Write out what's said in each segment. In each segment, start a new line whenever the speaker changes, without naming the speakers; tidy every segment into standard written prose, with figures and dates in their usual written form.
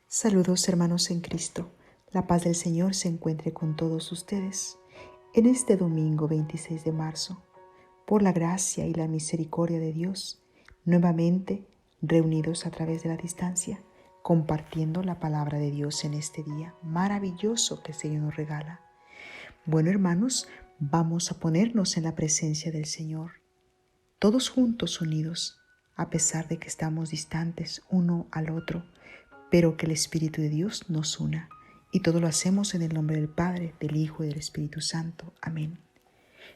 Saludos hermanos en Cristo. La paz del Señor se encuentre con todos ustedes. En este domingo 26 de marzo, por la gracia y la misericordia de Dios, nuevamente reunidos a través de la distancia, compartiendo la palabra de Dios en este día maravilloso que el Señor nos regala. Bueno hermanos, vamos a ponernos en la presencia del Señor, todos juntos unidos, a pesar de que estamos distantes uno al otro, pero que el Espíritu de Dios nos una. Y todo lo hacemos en el nombre del Padre, del Hijo y del Espíritu Santo. Amén.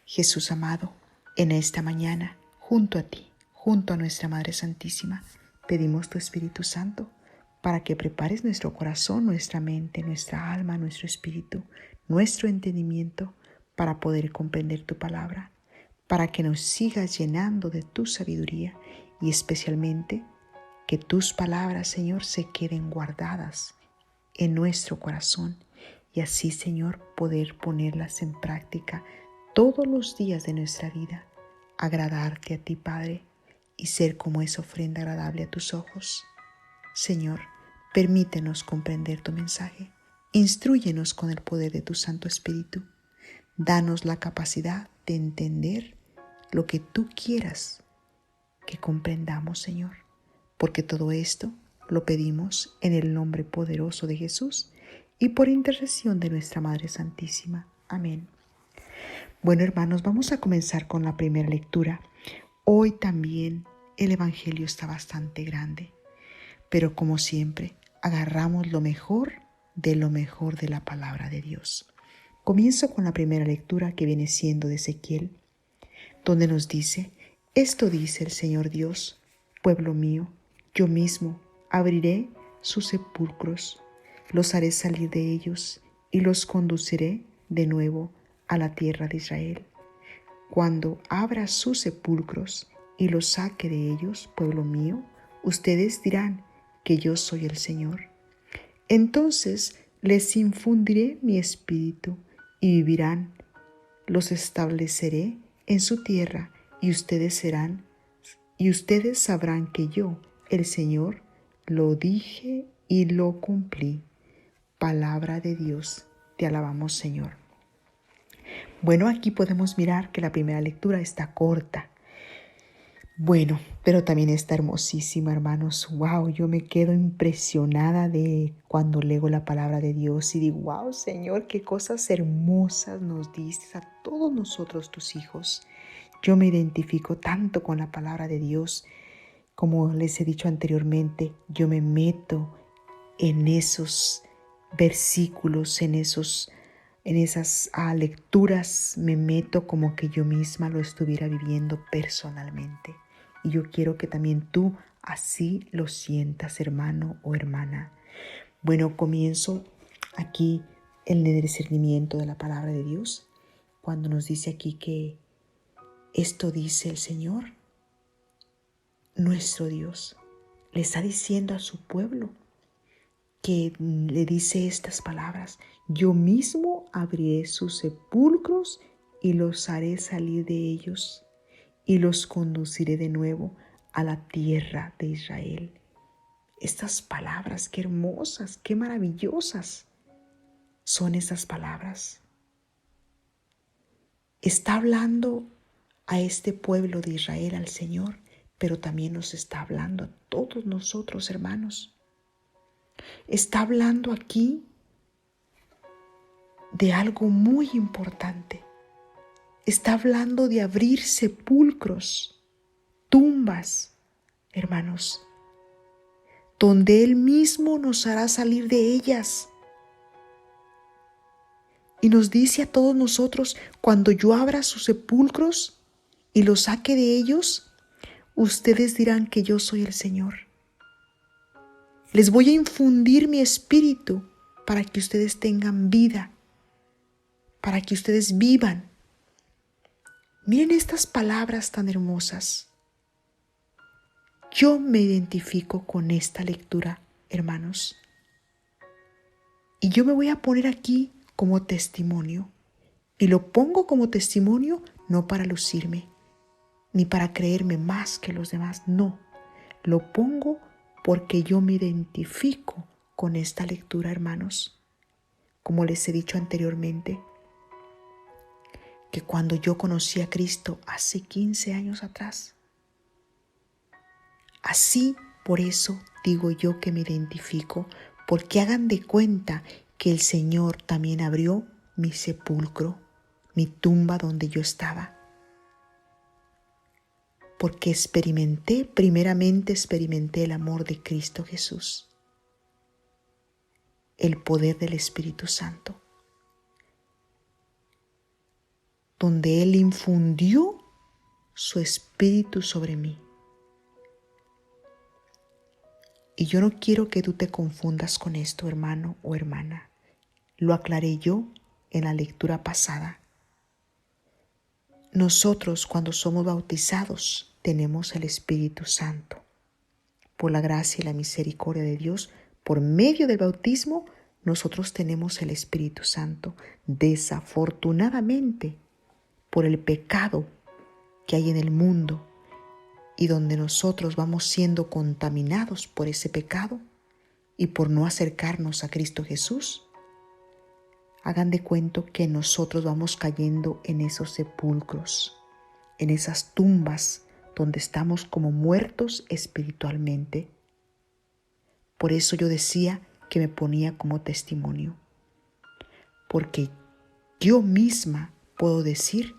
Jesús amado, en esta mañana, junto a ti, junto a nuestra Madre Santísima, pedimos tu Espíritu Santo para que prepares nuestro corazón, nuestra mente, nuestra alma, nuestro espíritu, nuestro entendimiento para poder comprender tu palabra, para que nos sigas llenando de tu sabiduría y especialmente que tus palabras, Señor, se queden guardadas en nuestro corazón y así, Señor, poder ponerlas en práctica todos los días de nuestra vida, agradarte a ti, Padre, y ser como esa ofrenda agradable a tus ojos. Señor, permítenos comprender tu mensaje. Instrúyenos con el poder de tu Santo Espíritu. Danos la capacidad de entender lo que tú quieras que comprendamos, Señor, porque todo esto lo pedimos en el nombre poderoso de Jesús y por intercesión de nuestra Madre Santísima. Amén. Bueno, hermanos, vamos a comenzar con la primera lectura. Hoy también el Evangelio está bastante grande, pero como siempre, agarramos lo mejor de la palabra de Dios. Comienzo con la primera lectura que viene siendo de Ezequiel, donde nos dice: esto dice el Señor Dios, pueblo mío, yo mismo abriré sus sepulcros, los haré salir de ellos y los conduciré de nuevo a la tierra de Israel. Cuando abra sus sepulcros y los saque de ellos, pueblo mío, ustedes dirán que yo soy el Señor. Entonces les infundiré mi espíritu y vivirán. Los estableceré en su tierra y ustedes sabrán que yo, el Señor, lo dije y lo cumplí. Palabra de Dios, te alabamos, Señor. Bueno, aquí podemos mirar que la primera lectura está corta. Bueno, pero también está hermosísima, hermanos. Wow, yo me quedo impresionada de cuando leo la palabra de Dios y digo: wow, Señor, qué cosas hermosas nos dices a todos nosotros, tus hijos. Yo me identifico tanto con la palabra de Dios. Como les he dicho anteriormente, yo me meto en esos versículos, en esas lecturas, me meto como que yo misma lo estuviera viviendo personalmente. Y yo quiero que también tú así lo sientas, hermano o hermana. Bueno, comienzo aquí en el discernimiento de la palabra de Dios, cuando nos dice aquí que esto dice el Señor, nuestro Dios. Le está diciendo a su pueblo que le dice estas palabras: yo mismo abriré sus sepulcros y los haré salir de ellos y los conduciré de nuevo a la tierra de Israel. Estas palabras, qué hermosas, qué maravillosas son esas palabras. Está hablando a este pueblo de Israel, al Señor, pero también nos está hablando a todos nosotros, hermanos. Está hablando aquí de algo muy importante. Está hablando de abrir sepulcros, tumbas, hermanos, donde Él mismo nos hará salir de ellas. Y nos dice a todos nosotros: cuando yo abra sus sepulcros y los saque de ellos, ustedes dirán que yo soy el Señor. Les voy a infundir mi espíritu para que ustedes tengan vida, para que ustedes vivan. Miren estas palabras tan hermosas. Yo me identifico con esta lectura, hermanos. Y yo me voy a poner aquí como testimonio. Y lo pongo como testimonio no para lucirme, ni para creerme más que los demás. No, lo pongo porque yo me identifico con esta lectura, hermanos, como les he dicho anteriormente, que cuando yo conocí a Cristo hace 15 años atrás, así por eso digo yo que me identifico, porque hagan de cuenta que el Señor también abrió mi sepulcro, mi tumba donde yo estaba. Porque primeramente experimenté el amor de Cristo Jesús, el poder del Espíritu Santo, donde Él infundió su Espíritu sobre mí. Y yo no quiero que tú te confundas con esto, hermano o hermana. Lo aclaré yo en la lectura pasada. Nosotros, cuando somos bautizados, tenemos el Espíritu Santo. Por la gracia y la misericordia de Dios, por medio del bautismo, nosotros tenemos el Espíritu Santo. Desafortunadamente, por el pecado que hay en el mundo y donde nosotros vamos siendo contaminados por ese pecado y por no acercarnos a Cristo Jesús, hagan de cuenta que nosotros vamos cayendo en esos sepulcros, en esas tumbas donde estamos como muertos espiritualmente. Por eso yo decía que me ponía como testimonio, porque yo misma puedo decir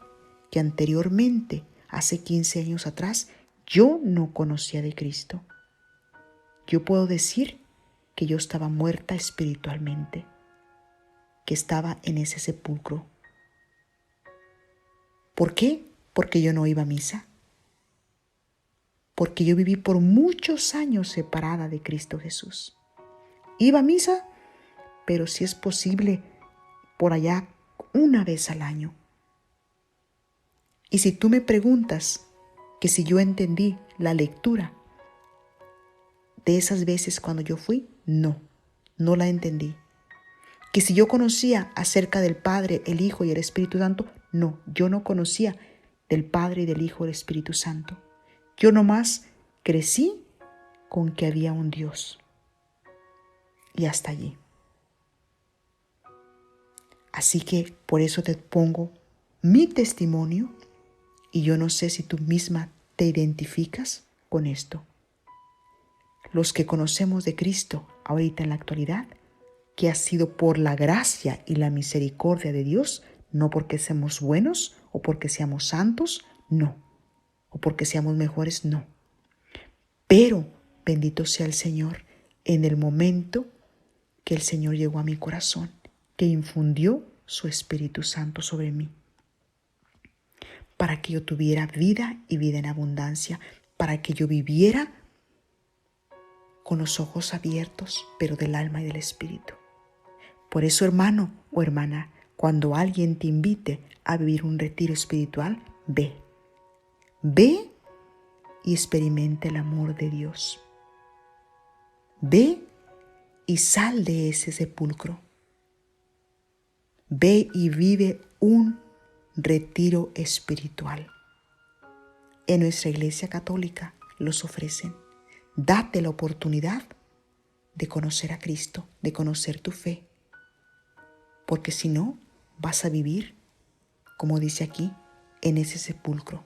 que anteriormente, hace 15 años atrás, yo no conocía de Cristo. Yo puedo decir que yo estaba muerta espiritualmente, que estaba en ese sepulcro. ¿Por qué? Porque yo no iba a misa. Porque yo viví por muchos años separada de Cristo Jesús. Iba a misa, pero si es posible, por allá una vez al año. Y si tú me preguntas que si yo entendí la lectura de esas veces cuando yo fui, no la entendí. Que si yo conocía acerca del Padre, el Hijo y el Espíritu Santo, no, yo no conocía del Padre y del Hijo y del Espíritu Santo. Yo nomás crecí con que había un Dios. Y hasta allí. Así que por eso te pongo mi testimonio y yo no sé si tú misma te identificas con esto. Los que conocemos de Cristo ahorita en la actualidad, que ha sido por la gracia y la misericordia de Dios, no porque seamos buenos o porque seamos santos, no, o porque seamos mejores, no. Pero bendito sea el Señor en el momento que el Señor llegó a mi corazón, que infundió su Espíritu Santo sobre mí, para que yo tuviera vida y vida en abundancia, para que yo viviera con los ojos abiertos, pero del alma y del espíritu. Por eso, hermano o hermana, cuando alguien te invite a vivir un retiro espiritual, ve. Ve y experimenta el amor de Dios. Ve y sal de ese sepulcro. Ve y vive un retiro espiritual. En nuestra Iglesia Católica los ofrecen. Date la oportunidad de conocer a Cristo, de conocer tu fe. Porque si no, vas a vivir, como dice aquí, en ese sepulcro.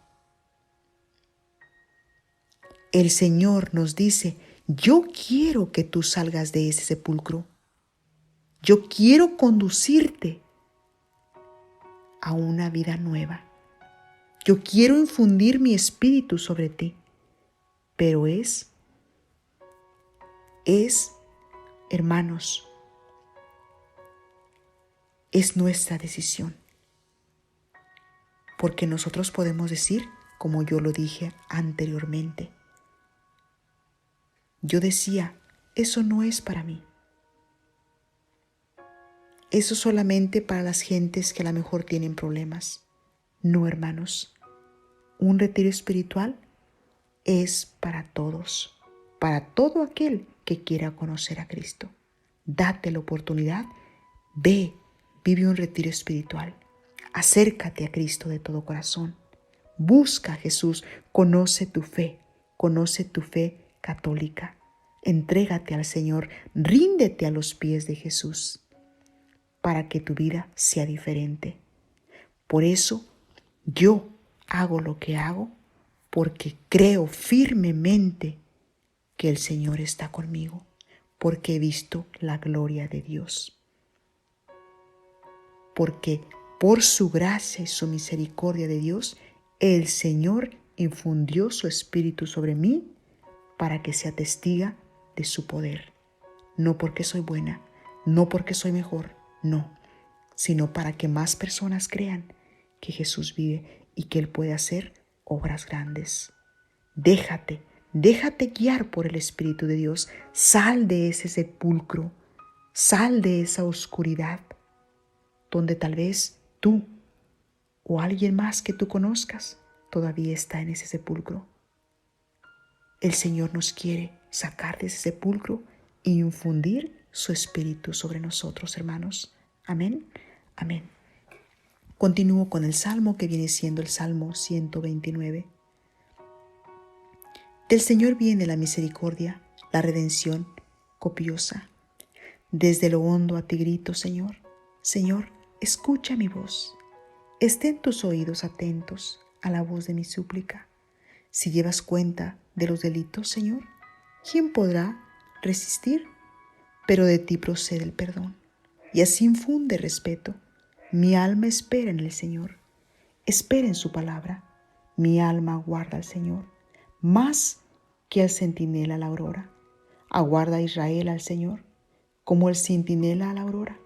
El Señor nos dice, yo quiero que tú salgas de ese sepulcro. Yo quiero conducirte a una vida nueva. Yo quiero infundir mi espíritu sobre ti. Pero es, hermanos, es nuestra decisión. Porque nosotros podemos decir, como yo lo dije anteriormente, yo decía, eso no es para mí. Eso solamente para las gentes que a lo mejor tienen problemas. No, hermanos. Un retiro espiritual es para todos, para todo aquel que quiera conocer a Cristo. Date la oportunidad, ve, vive un retiro espiritual. Acércate a Cristo de todo corazón. Busca a Jesús, conoce tu fe católica. Entrégate al Señor, ríndete a los pies de Jesús para que tu vida sea diferente. Por eso yo hago lo que hago porque creo firmemente que el Señor está conmigo, porque he visto la gloria de Dios. Porque por su gracia y su misericordia de Dios, el Señor infundió su Espíritu sobre mí para que sea testiga de su poder. No porque soy buena, no porque soy mejor, no, sino para que más personas crean que Jesús vive y que Él puede hacer obras grandes. Déjate guiar por el Espíritu de Dios. Sal de ese sepulcro, sal de esa oscuridad donde tal vez tú o alguien más que tú conozcas todavía está en ese sepulcro. El Señor nos quiere sacar de ese sepulcro e infundir su Espíritu sobre nosotros, hermanos. Amén, amén. Continúo con el Salmo que viene siendo el Salmo 129. Del Señor viene la misericordia, la redención copiosa. Desde lo hondo a ti grito, Señor. Señor, escucha mi voz. Estén tus oídos atentos a la voz de mi súplica. Si llevas cuenta de los delitos, Señor, ¿quién podrá resistir? Pero de ti procede el perdón, y así infunde respeto. Mi alma espera en el Señor, espera en su palabra. Mi alma aguarda al Señor, más que al centinela a la aurora. Aguarda a Israel al Señor, como el centinela a la aurora,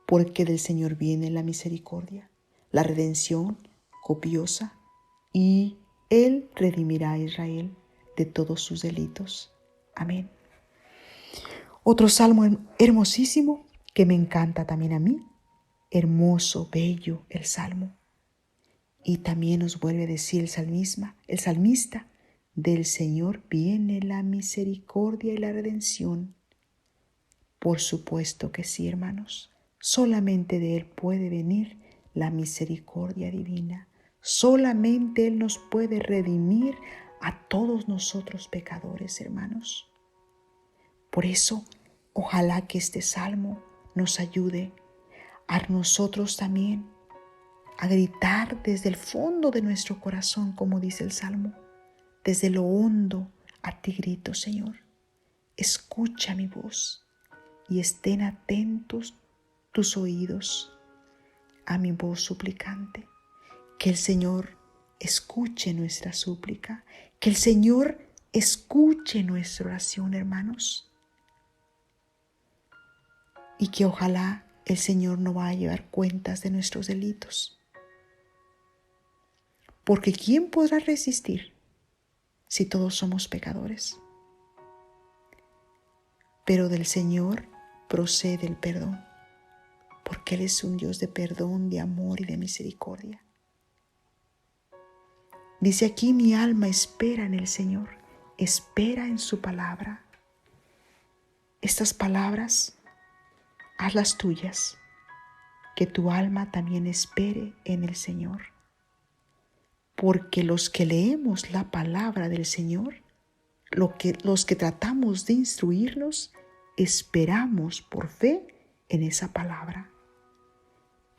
porque del Señor viene la misericordia, la redención copiosa, y Él redimirá a Israel de todos sus delitos. Amén. Otro salmo hermosísimo que me encanta también a mí. Hermoso, bello el salmo. Y también nos vuelve a decir el salmista, del Señor viene la misericordia y la redención. Por supuesto que sí, hermanos. Solamente de Él puede venir la misericordia divina. Solamente Él nos puede redimir a todos nosotros pecadores, hermanos. Por eso, ojalá que este salmo nos ayude a nosotros también a gritar desde el fondo de nuestro corazón, como dice el salmo, desde lo hondo a ti grito, Señor. Escucha mi voz y estén atentos tus oídos a mi voz suplicante. Que el Señor escuche nuestra súplica, que el Señor escuche nuestra oración, hermanos. Y que ojalá el Señor no vaya a llevar cuentas de nuestros delitos. Porque ¿quién podrá resistir si todos somos pecadores? Pero del Señor procede el perdón, porque Él es un Dios de perdón, de amor y de misericordia. Dice aquí, mi alma espera en el Señor, espera en su palabra. Estas palabras, hazlas tuyas, que tu alma también espere en el Señor. Porque los que leemos la palabra del Señor, los que tratamos de instruirnos, esperamos por fe en esa palabra.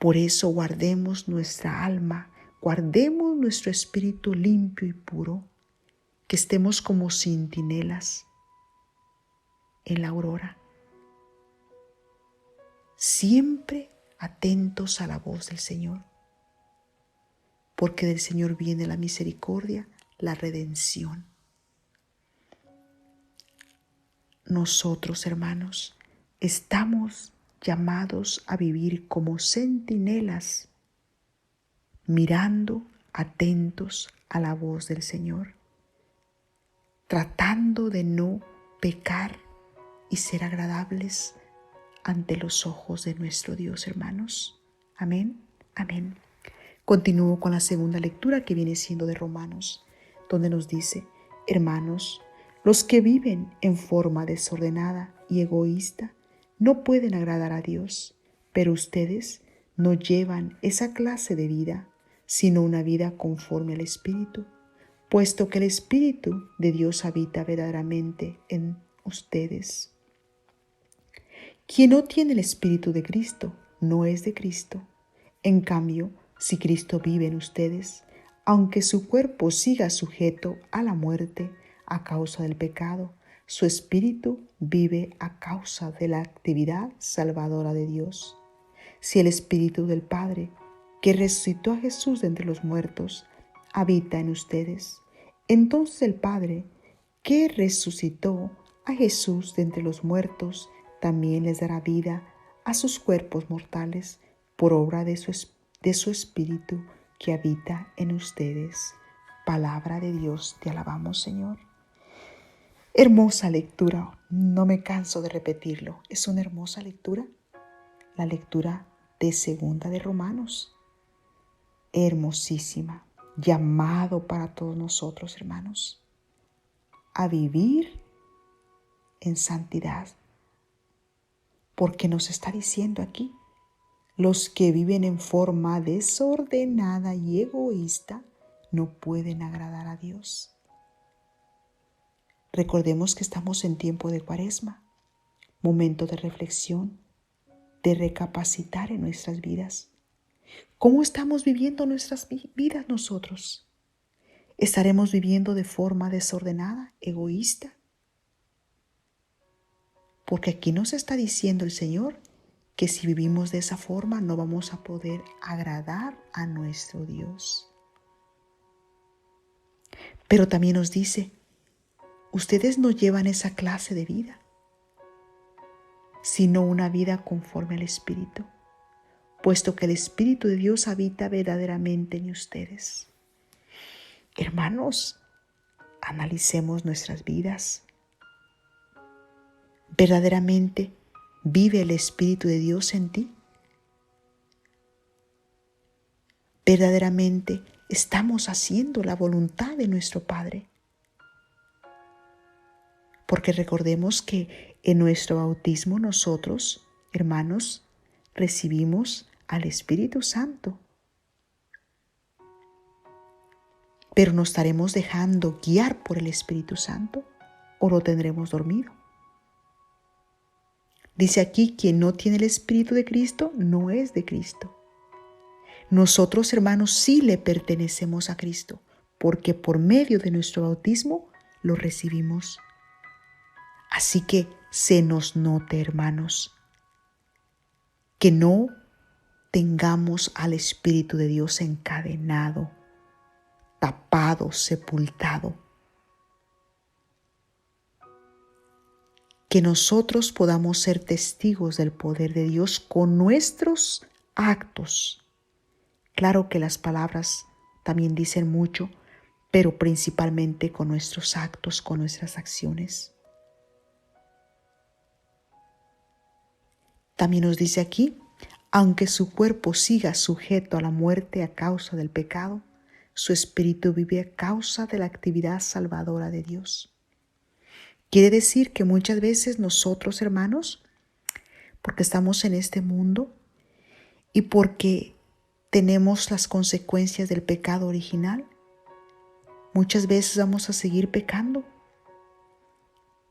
Por eso guardemos nuestra alma, guardemos nuestro espíritu limpio y puro, que estemos como centinelas en la aurora, siempre atentos a la voz del Señor, porque del Señor viene la misericordia, la redención. Nosotros, hermanos, estamos llamados a vivir como centinelas, mirando, atentos a la voz del Señor, tratando de no pecar y ser agradables ante los ojos de nuestro Dios, hermanos. Amén, amén. Continúo con la segunda lectura que viene siendo de Romanos, donde nos dice, hermanos, los que viven en forma desordenada y egoísta no pueden agradar a Dios, pero ustedes no llevan esa clase de vida, sino una vida conforme al Espíritu, puesto que el Espíritu de Dios habita verdaderamente en ustedes. Quien no tiene el Espíritu de Cristo no es de Cristo. En cambio, si Cristo vive en ustedes, aunque su cuerpo siga sujeto a la muerte a causa del pecado, su espíritu vive a causa de la actividad salvadora de Dios. Si el Espíritu del Padre, que resucitó a Jesús de entre los muertos, habita en ustedes, entonces el Padre, que resucitó a Jesús de entre los muertos, también les dará vida a sus cuerpos mortales por obra de su Espíritu que habita en ustedes. Palabra de Dios, te alabamos, Señor. Hermosa lectura, no me canso de repetirlo. Es una hermosa lectura, la lectura de Segunda de Romanos. Hermosísima, llamado para todos nosotros, hermanos, a vivir en santidad. Porque nos está diciendo aquí, los que viven en forma desordenada y egoísta no pueden agradar a Dios. Recordemos que estamos en tiempo de Cuaresma, momento de reflexión, de recapacitar en nuestras vidas. ¿Cómo estamos viviendo nuestras vidas nosotros? ¿Estaremos viviendo de forma desordenada, egoísta? Porque aquí nos está diciendo el Señor que si vivimos de esa forma no vamos a poder agradar a nuestro Dios. Pero también nos dice, ustedes no llevan esa clase de vida, sino una vida conforme al Espíritu, puesto que el Espíritu de Dios habita verdaderamente en ustedes. Hermanos, analicemos nuestras vidas. ¿Verdaderamente vive el Espíritu de Dios en ti? ¿Verdaderamente estamos haciendo la voluntad de nuestro Padre? Porque recordemos que en nuestro bautismo nosotros, hermanos, recibimos al Espíritu Santo. Pero ¿nos estaremos dejando guiar por el Espíritu Santo o lo tendremos dormido? Dice aquí, quien no tiene el Espíritu de Cristo no es de Cristo. Nosotros, hermanos, sí le pertenecemos a Cristo, porque por medio de nuestro bautismo lo recibimos. Así que se nos note, hermanos, que no tengamos al Espíritu de Dios encadenado, tapado, sepultado. Que nosotros podamos ser testigos del poder de Dios con nuestros actos. Claro que las palabras también dicen mucho, pero principalmente con nuestros actos, con nuestras acciones. También nos dice aquí, aunque su cuerpo siga sujeto a la muerte a causa del pecado, su espíritu vive a causa de la actividad salvadora de Dios. Quiere decir que muchas veces nosotros, hermanos, porque estamos en este mundo y porque tenemos las consecuencias del pecado original, muchas veces vamos a seguir pecando.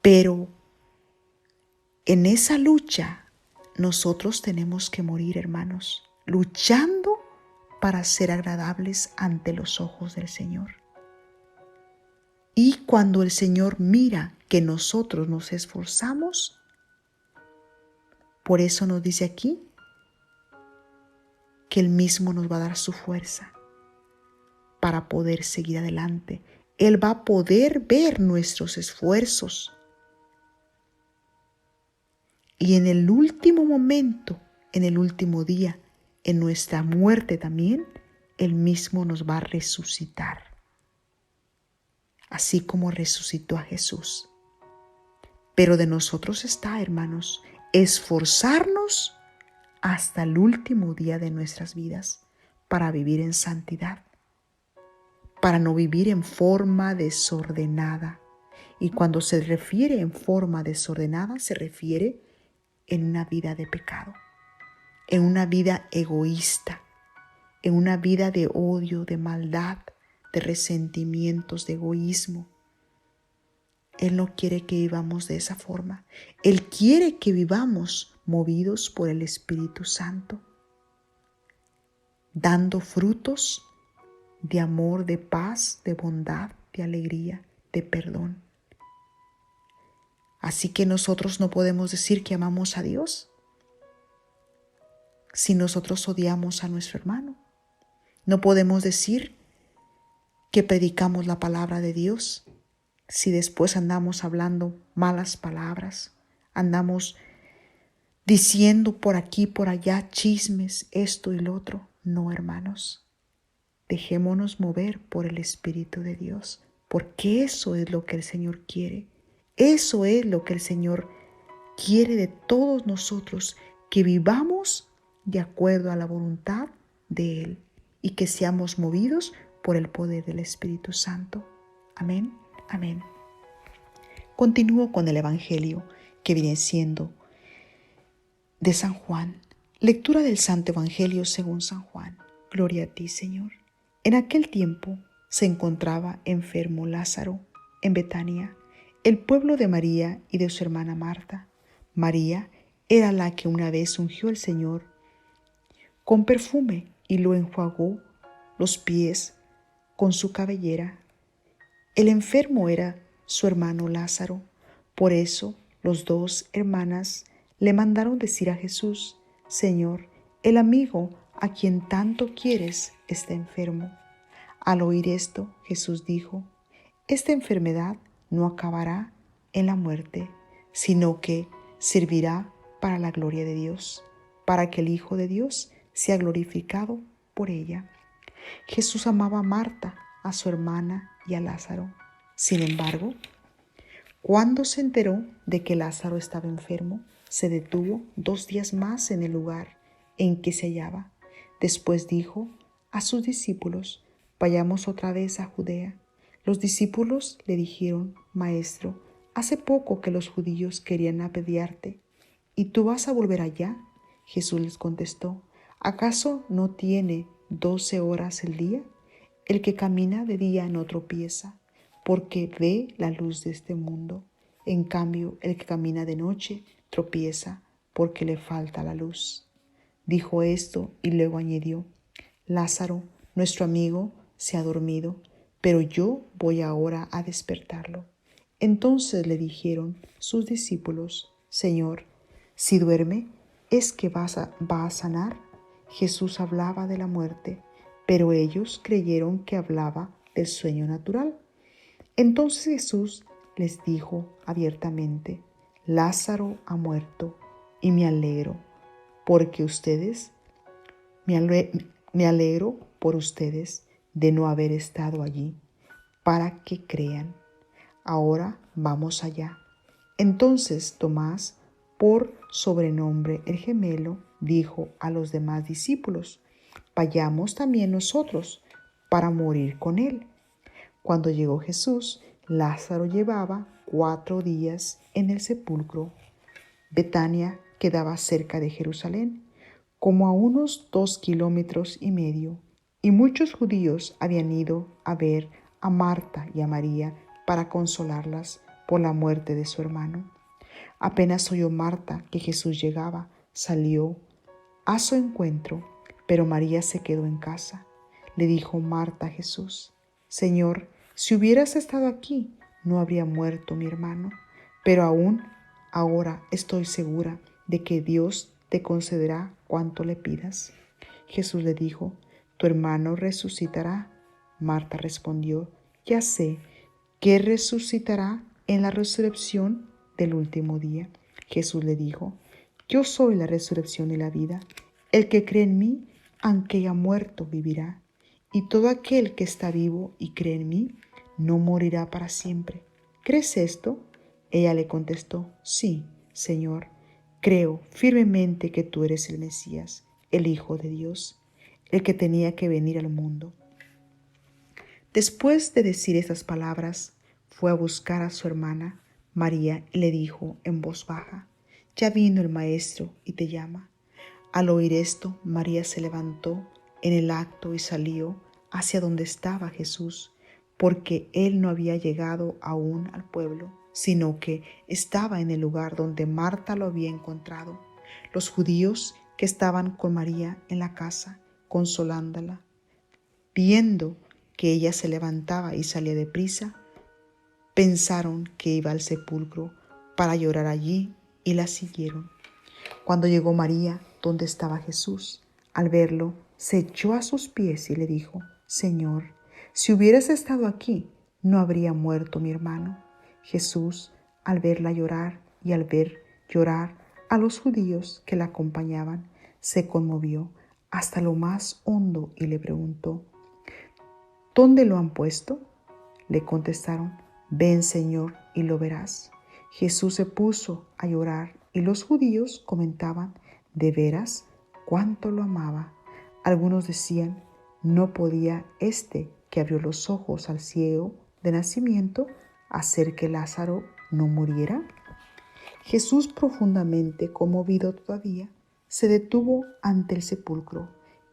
Pero en esa lucha nosotros tenemos que morir, hermanos, luchando para ser agradables ante los ojos del Señor. Y cuando el Señor mira que nosotros nos esforzamos, por eso nos dice aquí que Él mismo nos va a dar su fuerza para poder seguir adelante. Él va a poder ver nuestros esfuerzos. Y en el último momento, en el último día, en nuestra muerte también, Él mismo nos va a resucitar. Así como resucitó a Jesús. Pero de nosotros está, hermanos, esforzarnos hasta el último día de nuestras vidas para vivir en santidad, para no vivir en forma desordenada. Y cuando se refiere en forma desordenada, se refiere en una vida de pecado, en una vida egoísta, en una vida de odio, de maldad, de resentimientos, de egoísmo. Él no quiere que vivamos de esa forma. Él quiere que vivamos movidos por el Espíritu Santo, dando frutos de amor, de paz, de bondad, de alegría, de perdón. Así que nosotros no podemos decir que amamos a Dios si nosotros odiamos a nuestro hermano. No podemos decir que predicamos la palabra de Dios si después andamos hablando malas palabras, andamos diciendo por aquí, por allá, chismes, esto y lo otro. No, hermanos. Dejémonos mover por el Espíritu de Dios, porque eso es lo que el Señor quiere. Eso es lo que el Señor quiere de todos nosotros, que vivamos de acuerdo a la voluntad de Él y que seamos movidos por el poder del Espíritu Santo. Amén, amén. Continúo con el Evangelio que viene siendo de San Juan. Lectura del Santo Evangelio según San Juan. Gloria a ti, Señor. En aquel tiempo se encontraba enfermo Lázaro en Betania, el pueblo de María y de su hermana Marta. María era la que una vez ungió al Señor con perfume y lo enjuagó los pies con su cabellera. El enfermo era su hermano Lázaro. Por eso los dos hermanas le mandaron decir a Jesús: Señor, el amigo a quien tanto quieres está enfermo. Al oír esto, Jesús dijo: esta enfermedad no acabará en la muerte, sino que servirá para la gloria de Dios, para que el Hijo de Dios sea glorificado por ella. Jesús amaba a Marta, a su hermana y a Lázaro. Sin embargo, cuando se enteró de que Lázaro estaba enfermo, se detuvo 2 días más en el lugar en que se hallaba. Después dijo a sus discípulos: vayamos otra vez a Judea. Los discípulos le dijeron: Maestro, hace poco que los judíos querían apedrearte, ¿y tú vas a volver allá? Jesús les contestó: ¿acaso no tiene 12 horas el día? El que camina de día no tropieza, porque ve la luz de este mundo. En cambio, el que camina de noche tropieza, porque le falta la luz. Dijo esto y luego añadió: Lázaro, nuestro amigo, se ha dormido, pero yo voy ahora a despertarlo. Entonces le dijeron sus discípulos: Señor, si duerme, ¿es que va a sanar? Jesús hablaba de la muerte, pero ellos creyeron que hablaba del sueño natural. Entonces Jesús les dijo abiertamente: Lázaro ha muerto, y me alegro por ustedes de no haber estado allí, para que crean. Ahora vamos allá. Entonces Tomás, por sobrenombre el gemelo, dijo a los demás discípulos: vayamos también nosotros para morir con él. Cuando llegó Jesús, Lázaro llevaba 4 días en el sepulcro. Betania quedaba cerca de Jerusalén, como a unos 2,5 kilómetros, y muchos judíos habían ido a ver a Marta y a María para consolarlas por la muerte de su hermano. Apenas oyó Marta que Jesús llegaba, salió a su encuentro, pero María se quedó en casa. Le dijo Marta a Jesús: Señor, si hubieras estado aquí, no habría muerto mi hermano, pero aún ahora estoy segura de que Dios te concederá cuanto le pidas. Jesús le dijo: tu hermano resucitará. Marta respondió: ya sé que resucitará en la resurrección del último día. Jesús le dijo: yo soy la resurrección y la vida. El que cree en mí, aunque haya muerto, vivirá. Y todo aquel que está vivo y cree en mí, no morirá para siempre. ¿Crees esto? Ella le contestó: sí, Señor, creo firmemente que tú eres el Mesías, el Hijo de Dios, el que tenía que venir al mundo. Después de decir estas palabras, fue a buscar a su hermana María y le dijo en voz baja: ya vino el Maestro y te llama. Al oír esto, María se levantó en el acto y salió hacia donde estaba Jesús, porque él no había llegado aún al pueblo. sino que estaba en el lugar donde Marta lo había encontrado. Los judíos que estaban con María en la casa, consolándola, viendo que ella se levantaba y salía deprisa, pensaron que iba al sepulcro para llorar allí y la siguieron. Cuando llegó María donde estaba Jesús, al verlo, se echó a sus pies y le dijo: Señor, si hubieras estado aquí, no habría muerto mi hermano. Jesús, al verla llorar y al ver llorar a los judíos que la acompañaban, se conmovió hasta lo más hondo y le preguntó: ¿Dónde lo han puesto? Le contestaron: Ven, Señor, y lo verás. Jesús se puso a llorar y los judíos comentaban de veras cuánto lo amaba. Algunos decían: ¿no podía este que abrió los ojos al ciego de nacimiento hacer que Lázaro no muriera? Jesús, profundamente conmovido todavía, se detuvo ante el sepulcro,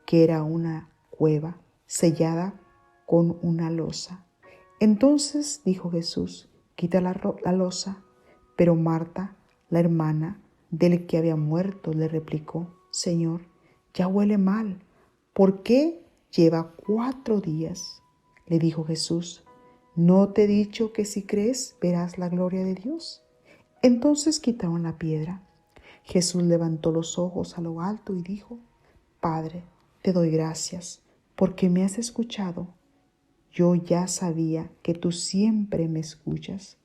que era una cueva sellada con una losa. Entonces dijo Jesús: quita la losa. Pero Marta, la hermana del que había muerto, le replicó: Señor, ya huele mal. ¿Por qué lleva 4 días? Le dijo Jesús: ¿no te he dicho que si crees verás la gloria de Dios? Entonces quitaron la piedra. Jesús levantó los ojos a lo alto y dijo: Padre, te doy gracias porque me has escuchado. Yo ya sabía que tú siempre me escuchas,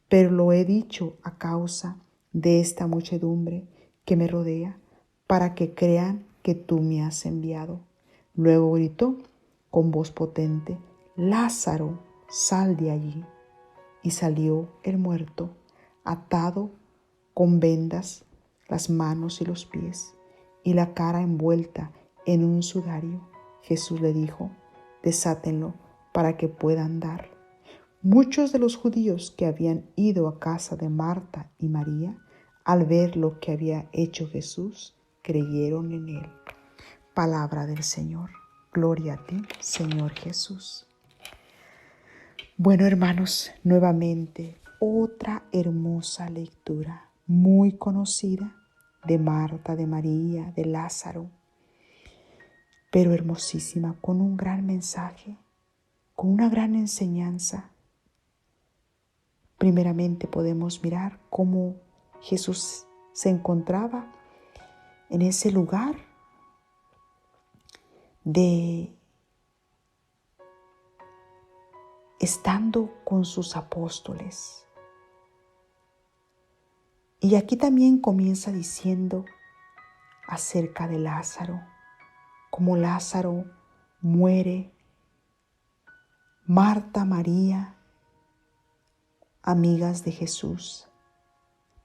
pero lo he dicho a causa de esta muchedumbre que me rodea, para que crean que tú me has enviado. Luego gritó con voz potente: Lázaro, sal de allí. Y salió el muerto, atado con vendas las manos y los pies, y la cara envuelta en un sudario. Jesús le dijo: desátenlo para que pueda andar. Muchos de los judíos que habían ido a casa de Marta y María, al ver lo que había hecho Jesús, creyeron en él. Palabra del Señor. Gloria a ti, Señor Jesús. Bueno, hermanos, nuevamente otra hermosa lectura, muy conocida, de Marta, de María, de Lázaro, pero hermosísima, con un gran mensaje, con una gran enseñanza. Primeramente podemos mirar cómo Jesús se encontraba en ese lugar de estando con sus apóstoles. Y aquí también comienza diciendo acerca de Lázaro, cómo Lázaro muere. Marta, María, amigas de Jesús,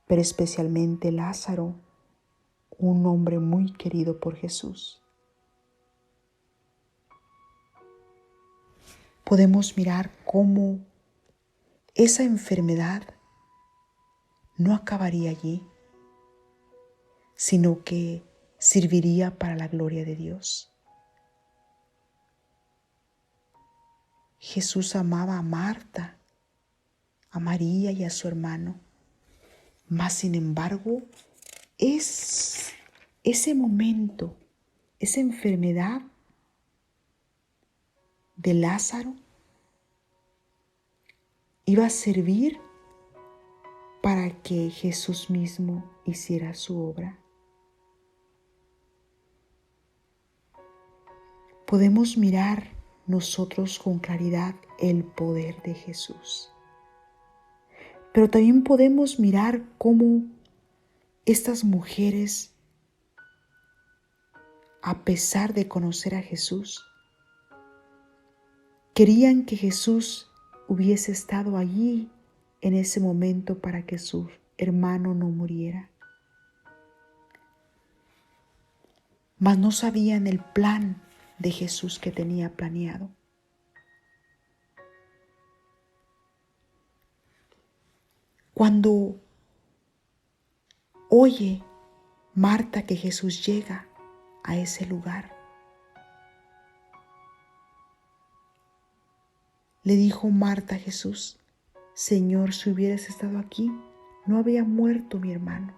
pero especialmente Lázaro, un hombre muy querido por Jesús. Podemos mirar cómo esa enfermedad no acabaría allí, sino que serviría para la gloria de Dios. Jesús amaba a Marta, a María y a su hermano, mas sin embargo, ese momento, esa enfermedad de Lázaro iba a servir para que Jesús mismo hiciera su obra. Podemos mirar nosotros con claridad el poder de Jesús, pero también podemos mirar cómo estas mujeres, a pesar de conocer a Jesús, querían que Jesús hubiese estado allí en ese momento para que su hermano no muriera. Mas no sabían el plan de Jesús que tenía planeado. Cuando oye Marta que Jesús llega a ese lugar, le dijo Marta a Jesús: Señor, si hubieras estado aquí, no había muerto mi hermano.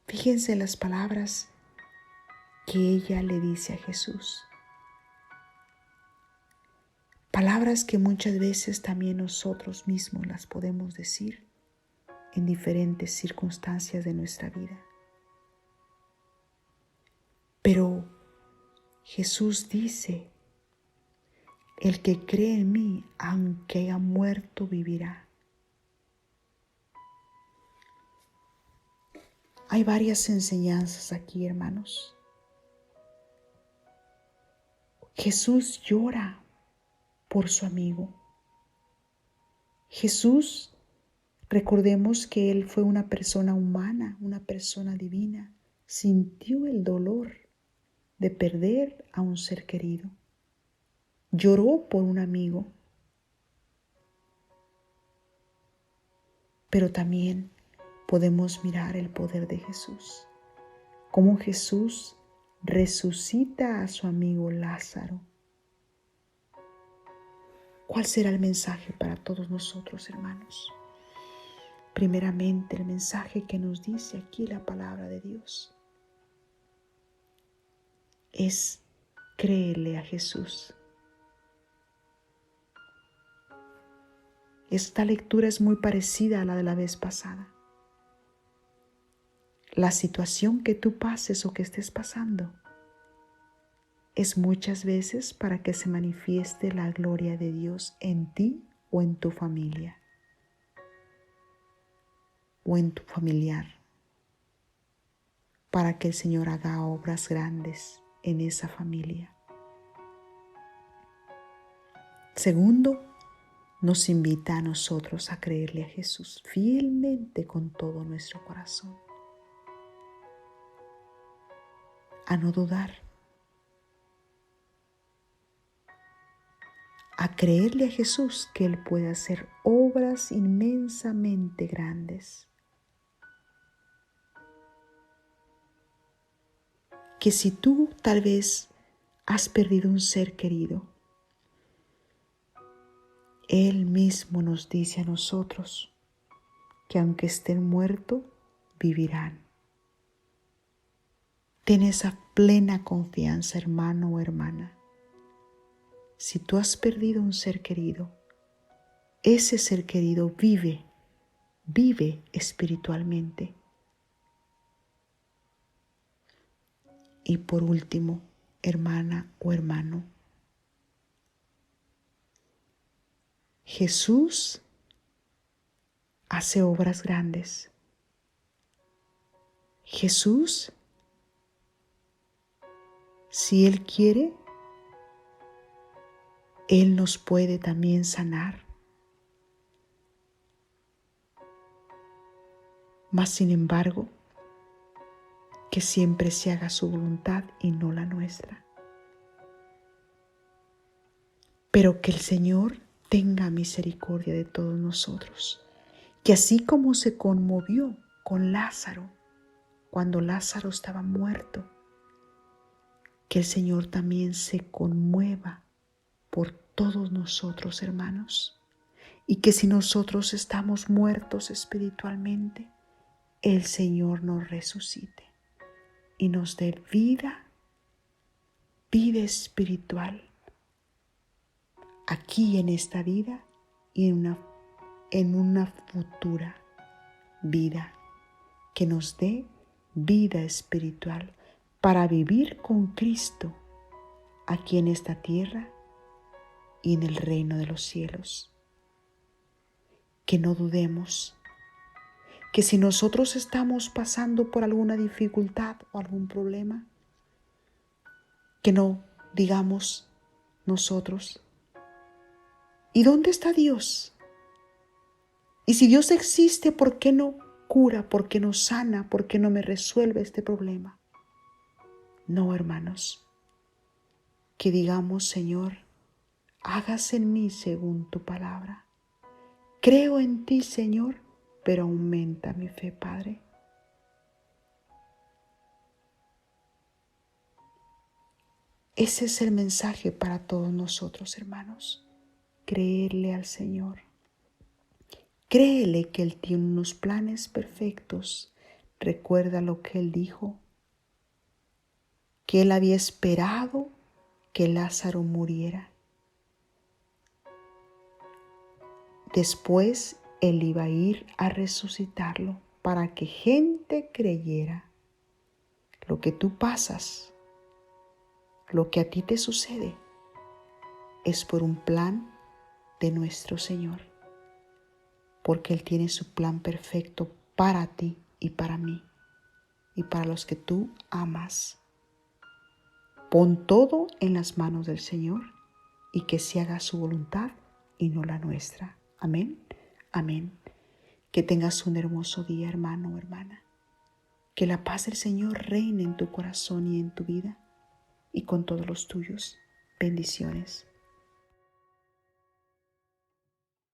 Fíjense en las palabras que ella le dice a Jesús. Palabras que muchas veces también nosotros mismos las podemos decir en diferentes circunstancias de nuestra vida. Pero Jesús dice, el que cree en mí, aunque haya muerto, vivirá. Hay varias enseñanzas aquí, hermanos. Jesús llora por su amigo. Jesús, recordemos que Él fue una persona humana, una persona divina. Sintió el dolor de perder a un ser querido. Lloró por un amigo. Pero también podemos mirar el poder de Jesús. Cómo Jesús resucita a su amigo Lázaro. ¿Cuál será el mensaje para todos nosotros, hermanos? Primeramente, el mensaje que nos dice aquí la palabra de Dios es créele a Jesús. Esta lectura es muy parecida a la de la vez pasada. La situación que tú pases o que estés pasando es muchas veces para que se manifieste la gloria de Dios en ti o en tu familia o en tu familiar, para que el Señor haga obras grandes en esa familia. Segundo, nos invita a nosotros a creerle a Jesús fielmente con todo nuestro corazón, a no dudar, a creerle a Jesús que Él puede hacer obras inmensamente grandes. Que si tú tal vez has perdido un ser querido, Él mismo nos dice a nosotros que aunque estén muertos, vivirán. Ten esa plena confianza, hermano o hermana. Si tú has perdido un ser querido, ese ser querido vive espiritualmente. Y por último, hermana o hermano, Jesús hace obras grandes. Jesús, si Él quiere, Él nos puede también sanar. Mas sin embargo, que siempre se haga su voluntad y no la nuestra. Pero que el Señor tenga misericordia de todos nosotros, que así como se conmovió con Lázaro, cuando Lázaro estaba muerto, que el Señor también se conmueva por todos nosotros, hermanos, y que si nosotros estamos muertos espiritualmente, el Señor nos resucite y nos dé vida espiritual, aquí en esta vida y en una futura vida, que nos dé vida espiritual para vivir con Cristo aquí en esta tierra y en el reino de los cielos. Que no dudemos, que si nosotros estamos pasando por alguna dificultad o algún problema, que no digamos nosotros, ¿y dónde está Dios? Y si Dios existe, ¿por qué no cura? ¿Por qué no sana? ¿Por qué no me resuelve este problema? No, hermanos, que digamos, Señor, hágase en mí según tu palabra. Creo en ti, Señor, pero aumenta mi fe, Padre. Ese es el mensaje para todos nosotros, hermanos. creerle al Señor. Créele que Él tiene unos planes perfectos. Recuerda lo que Él dijo, que Él había esperado que Lázaro muriera. Después Él iba a ir a resucitarlo para que gente creyera. Lo que tú pasas, lo que a ti te sucede, es por un plan de nuestro Señor, porque Él tiene su plan perfecto para ti y para mí y para los que tú amas. Pon todo en las manos del Señor y que se haga su voluntad y no la nuestra. Amén. Amén. Que tengas un hermoso día, hermano o hermana. Que la paz del Señor reine en tu corazón y en tu vida y con todos los tuyos. Bendiciones.